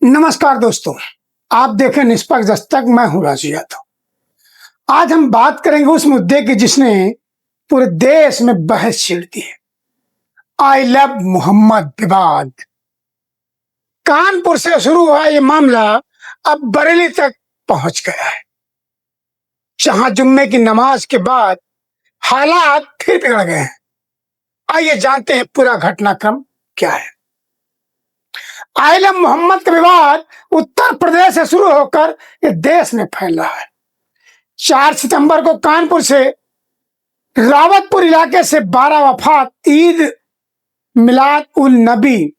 नमस्कार दोस्तों, आप देखें निष्पक्ष दस्तक। मैं हूं राजू यादव। आज हम बात करेंगे उस मुद्दे की जिसने पूरे देश में बहस छेड़ दी है। आई लव मोहम्मद विवाद। कानपुर से शुरू हुआ ये मामला अब बरेली तक पहुंच गया है, जहां जुम्मे की नमाज के बाद हालात फिर बिगड़ गए हैं। आइए जानते हैं पूरा घटनाक्रम क्या है। आलम मोहम्मद का विवाद उत्तर प्रदेश से शुरू होकर ये देश में फैल रहा है। 4 सितंबर को कानपुर से रावतपुर इलाके से 12 वफात ईद मिलाद उल नबी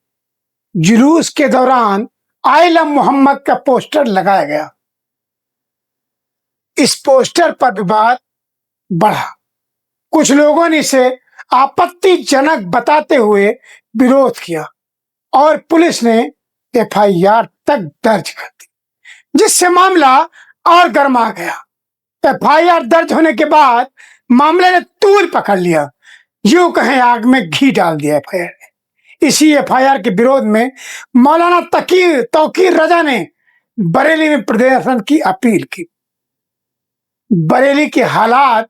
जुलूस के दौरान आलम मोहम्मद का पोस्टर लगाया गया। इस पोस्टर पर विवाद बढ़ा। कुछ लोगों ने इसे आपत्तिजनक बताते हुए विरोध किया और पुलिस ने एफआईआर तक दर्ज कर दी, जिससे मामला और गर्मा गया। एफआईआर दर्ज होने के बाद मामले ने तूल पकड़ लिया, यूं कहें आग में घी डाल दिया एफआईआर ने। इसी एफआईआर के विरोध में मौलाना तौकीर रजा ने बरेली में प्रदर्शन की अपील की। बरेली के हालात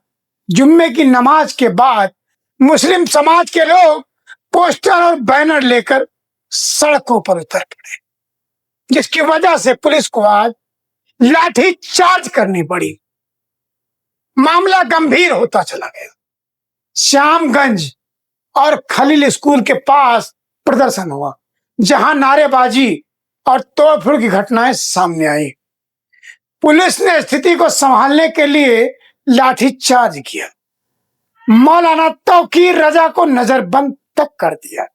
जुम्मे की नमाज के बाद मुस्लिम समाज के लोग पोस्टर और बैनर लेकर सड़कों पर उतर पड़े, जिसकी वजह से पुलिस को आज लाठी चार्ज करनी पड़ी। मामला गंभीर होता चला गया। श्यामगंज और खलील स्कूल के पास प्रदर्शन हुआ, जहां नारेबाजी और तोड़फोड़ की घटनाएं सामने आई। पुलिस ने स्थिति को संभालने के लिए लाठी चार्ज किया। मौलाना तौकीर रजा को नजरबंद तक कर दिया,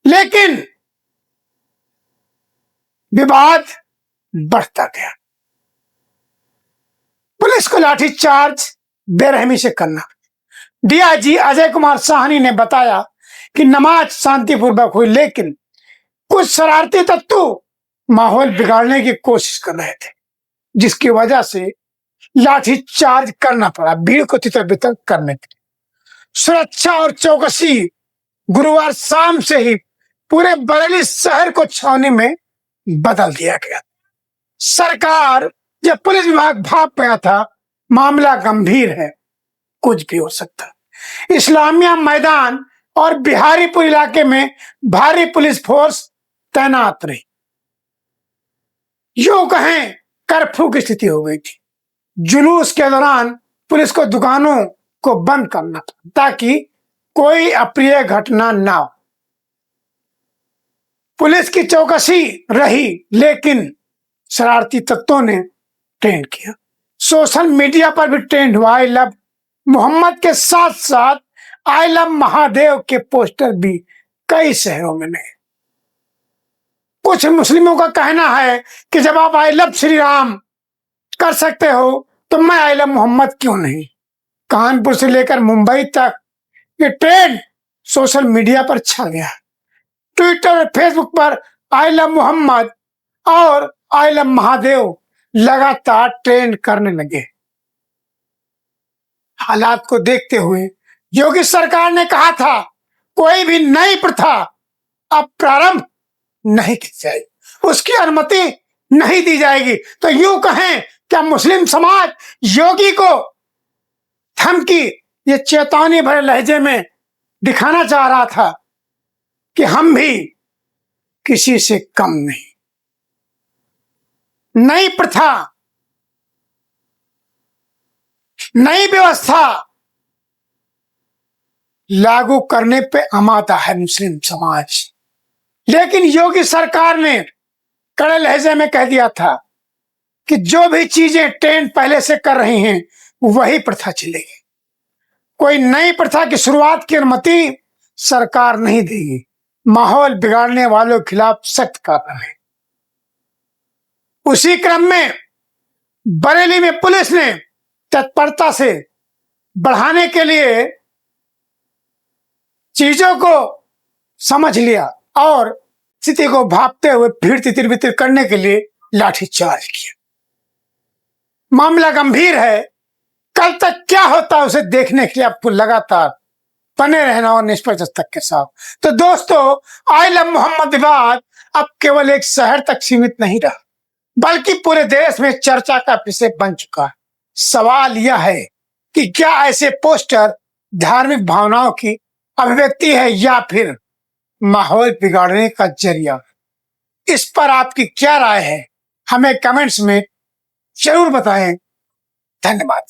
लेकिन विवाद बढ़ता गया। पुलिस को लाठीचार्ज बेरहमी से करना। डीआईजी अजय कुमार साहनी ने बताया कि नमाज शांतिपूर्वक हुई, लेकिन कुछ शरारती तत्व माहौल बिगाड़ने की कोशिश कर रहे थे, जिसकी वजह से लाठीचार्ज करना पड़ा भीड़ को तितर-बितर करने के लिए। सुरक्षा और चौकसी गुरुवार शाम से ही पूरे बरेली शहर को छावनी में बदल दिया गया। सरकार या पुलिस विभाग भाग गया था, मामला गंभीर है, कुछ भी हो सकता है। इस्लामिया मैदान और बिहारीपुर इलाके में भारी पुलिस फोर्स तैनात रही। यूं कहें कर्फ्यू की स्थिति हो गई थी। जुलूस के दौरान पुलिस को दुकानों को बंद करना था, ताकि कोई अप्रिय घटना ना हो। पुलिस की चौकसी रही, लेकिन शरारती तत्वों ने ट्रेंड किया। सोशल मीडिया पर भी ट्रेंड हुआ। आई लव मोहम्मद के साथ साथ आई लव महादेव के पोस्टर भी कई शहरों में लगे। कुछ मुस्लिमों का कहना है कि जब आप आई लव श्री राम कर सकते हो तो मैं आई लव मोहम्मद क्यों नहीं। कानपुर से लेकर मुंबई तक ये ट्रेंड सोशल मीडिया पर छा गया। ट्विटर और फेसबुक पर आई लव मोहम्मद और आई लव महादेव लगातार ट्रेंड करने लगे। हालात को देखते हुए योगी सरकार ने कहा था, कोई भी नई प्रथा अब प्रारंभ नहीं की जाएगी, उसकी अनुमति नहीं दी जाएगी। तो यूं कहें क्या मुस्लिम समाज योगी को धमकी, ये चेतावनी भरे लहजे में दिखाना चाह रहा था कि हम भी किसी से कम नहीं। नई प्रथा, नई व्यवस्था लागू करने पे आमादा है मुस्लिम समाज, लेकिन योगी सरकार ने कड़े लहजे में कह दिया था कि जो भी चीजें ट्रेंड पहले से कर रही हैं वही प्रथा चलेगी। कोई नई प्रथा की शुरुआत की अनुमति सरकार नहीं देगी। माहौल बिगाड़ने वालों के खिलाफ सख्त कार्रवाई। उसी क्रम में बरेली में पुलिस ने तत्परता से बढ़ाने के लिए चीजों को समझ लिया और स्थिति को भापते हुए भीड़ तितिर बितिर करने के लिए लाठीचार्ज किया। मामला गंभीर है, कल तक क्या होता है उसे देखने के लिए आपको लगातार बने रहना और निष्पक्ष तक के साथ। तो दोस्तों, आई लव मोहम्मद विवाद अब केवल एक शहर तक सीमित नहीं रहा, बल्कि पूरे देश में चर्चा का विषय बन चुका है। सवाल यह है कि क्या ऐसे पोस्टर धार्मिक भावनाओं की अभिव्यक्ति है या फिर माहौल बिगाड़ने का जरिया? इस पर आपकी क्या राय है, हमें कमेंट्स में जरूर बताएं। धन्यवाद।